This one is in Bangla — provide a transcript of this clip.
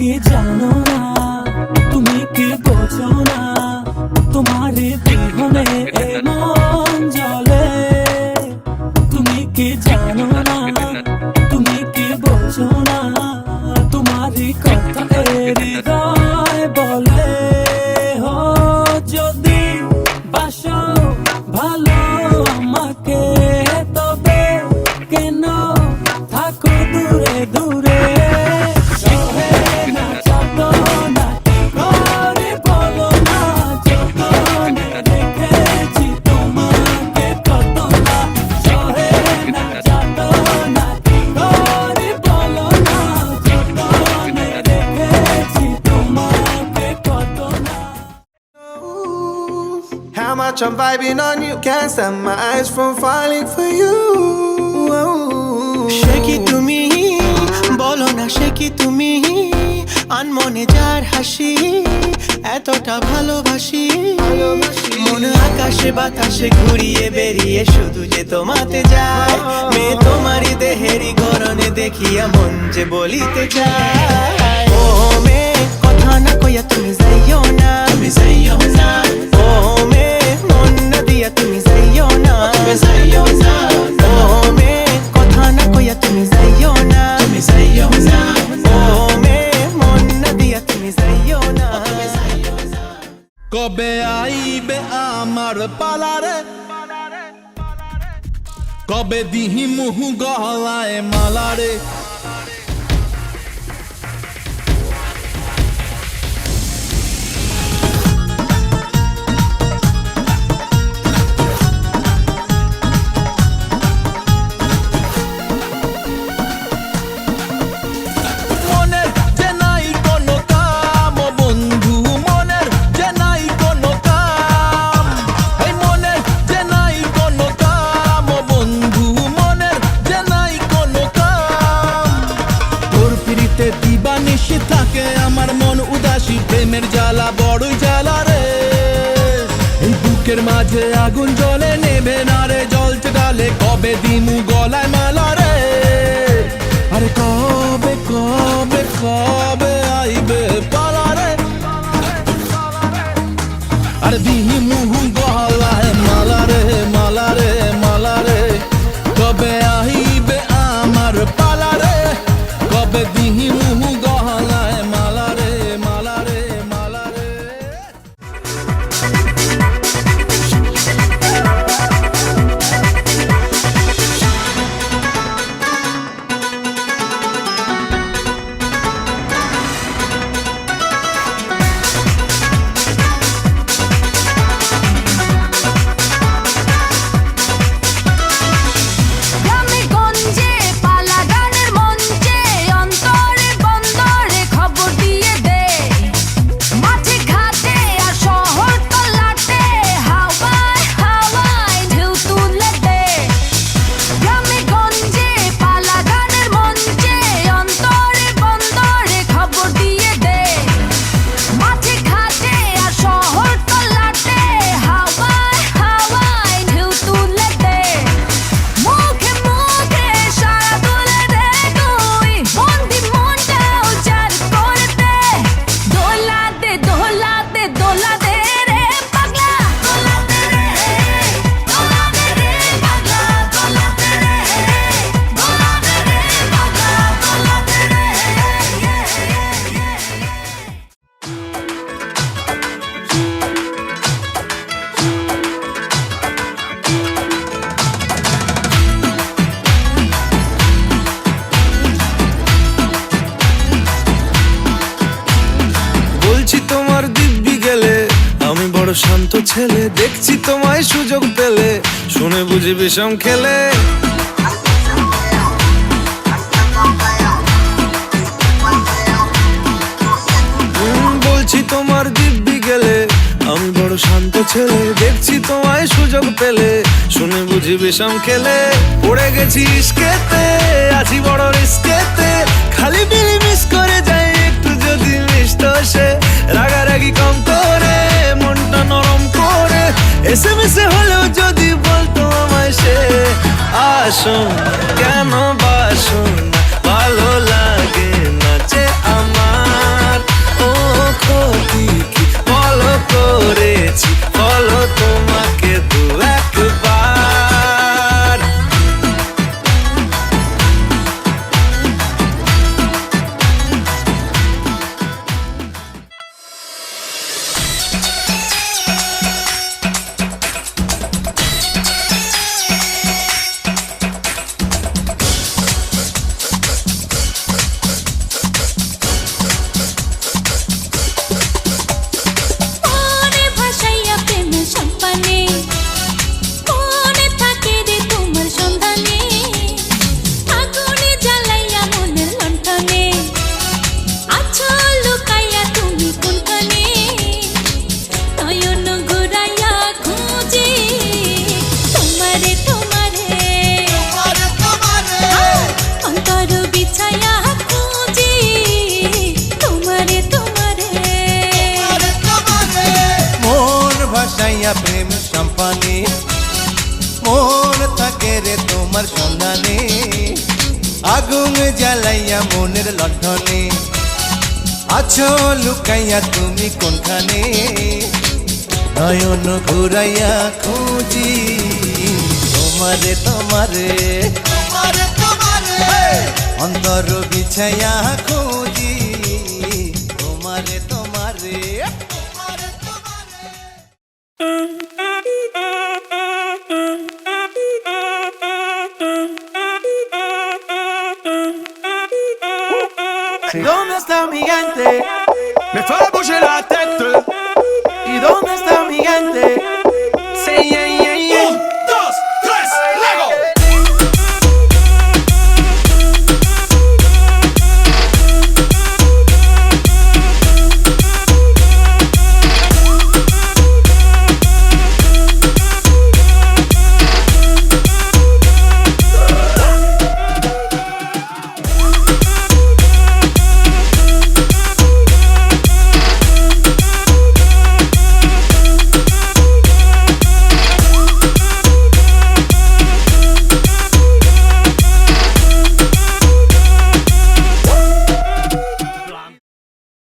কি জানো না, তুমি কি বোঝো না, তোমার বিহনে এ মন জ্বলে। তুমি কি জানো না, তুমি কি বোঝো না, তোমারই কথা হৃদয় বলে। হো যদি বাসো ভালো আমাকে, তবে কেন থাকো দূরে দূরে। সহে না যাতনা কি করে বলো না, যতনে রেখেছি তোমাকে কত না। সহে না যাতনা কি করে বলো না, যতনে রেখেছি তোমাকে কত না। How much I'm vibing on you, can't stop my eyes from falling for you. সে কি তুমি বলো না, সে কি তুমি আনমনে যার হাসি এতটা ভালোবাসি। মন আকাশে বাতাসে ঘুরিয়ে বেরিয়ে শুধু যে তোমাতে যায়। মেয়ে তোমারই দেহেরই গরনে দেখিয়া মন যে বলিতে চায়। ও মেয়ে কথা না কইয়া তুমি যাইও না, তুমি যাইও না। ও মেয়ে মন না দিয়া তুমি যাইও না, তুমি যাইও না। ও মেয়ে কথা না কইয়া তুমি যাইও না, তুমি যাইও না। ও মেয়ে মন না দিয়া তুমি যাইও না, তুমি যাইও না। কবে আইবে আমার পালারে, কবে দিহি মুহু গলায় মালারে। মনের যে নাই কোনো কাম বন্ধু, মনের যে নাই কোনো কাম। এই মনের যে নাই কোনো কাম বন্ধু, মনের যে নাই কোনো কাম। তোর পিড়িতে দিবানিশি থাকে আমার মন উদাসী, প্রেমের জ্বালা বড়ই জ্বালা রে। এই বুকের মাঝে আগুন জ্বলে নেবে না রে, জ্বলতে ডালে কবে দিমু গলায় মালা রে। আরে কবে কবে কবে আইবে পালারে, আরে দিহি মুহু গলায় মালারে মালারে মালারে। কবে আইবে আমার পালারে, কবে দিহি মুহু গলায় মালারে মালারে মালারে। গ্রামে গঞ্জে পালা গানের মঞ্চে, অন্তরে বন্দরে খবর দিয়ে দে। মাঠে ঘাটে আর শহর তল্লাটে, হাওয়ায় হাওয়ায় ঢেউ তুলে দে। গ্রামে গঞ্জে পালা গানের মঞ্চে, অন্তরে বন্দরে খবর দিয়ে দে। মাঠে ঘাটে আর শহর তল্লাটে, হাওয়ায় হাওয়ায় ঢেউ তুলে দে। মুখে মুখে সারা তুলে দে তুই, বন্দি মনটা উজাড় করে দে। দোলা দে দোলা দে দোলা দে রে পাগলা, দোলা দে রে, দোলা দে রে পাগলা, দোলা দে রে, দোলা দে রে পাগলা, দোলা দে রে। বলছি তোমার দিব্যি গেলে আমি বড় শান্ত ছেলে, দেখছি তোমায় সুযোগ পেলে শুনে বুঝি বিষম খেলে। বলছি তোমার দিব্যি গেলে আমি বড় শান্ত ছেলে, দেখছি তোমায় সুযোগ পেলে শুনে বুঝি বিষম খেলে। পড়ে গেছি ইস্কেতে, আছি বড় রিস্কেতে, খালি বিলি মিস করে যাই একটু যদি মিশত সে। রাগারাগি কম করে মনটা নরম করে, SMS হলেও যদি বলতো আমায় সে। আসুন কেন বাসুন ভালো লাগে না যে আমার। সন্ধানে আগুন জ্বালাইয়া মনের লণ্ঠনে আছো লুকাইয়া তুমি কোনখানে নয়ন ঘুরাইয়া খুঁজি তোমারে তোমারে তোমারে তোমারে অন্তর বিছাইয়া খুঁজি তোমারে তোমারে তোমারে তোমারে ¿Dónde está mi gente? Me fue a bouger la tête. ¿Y dónde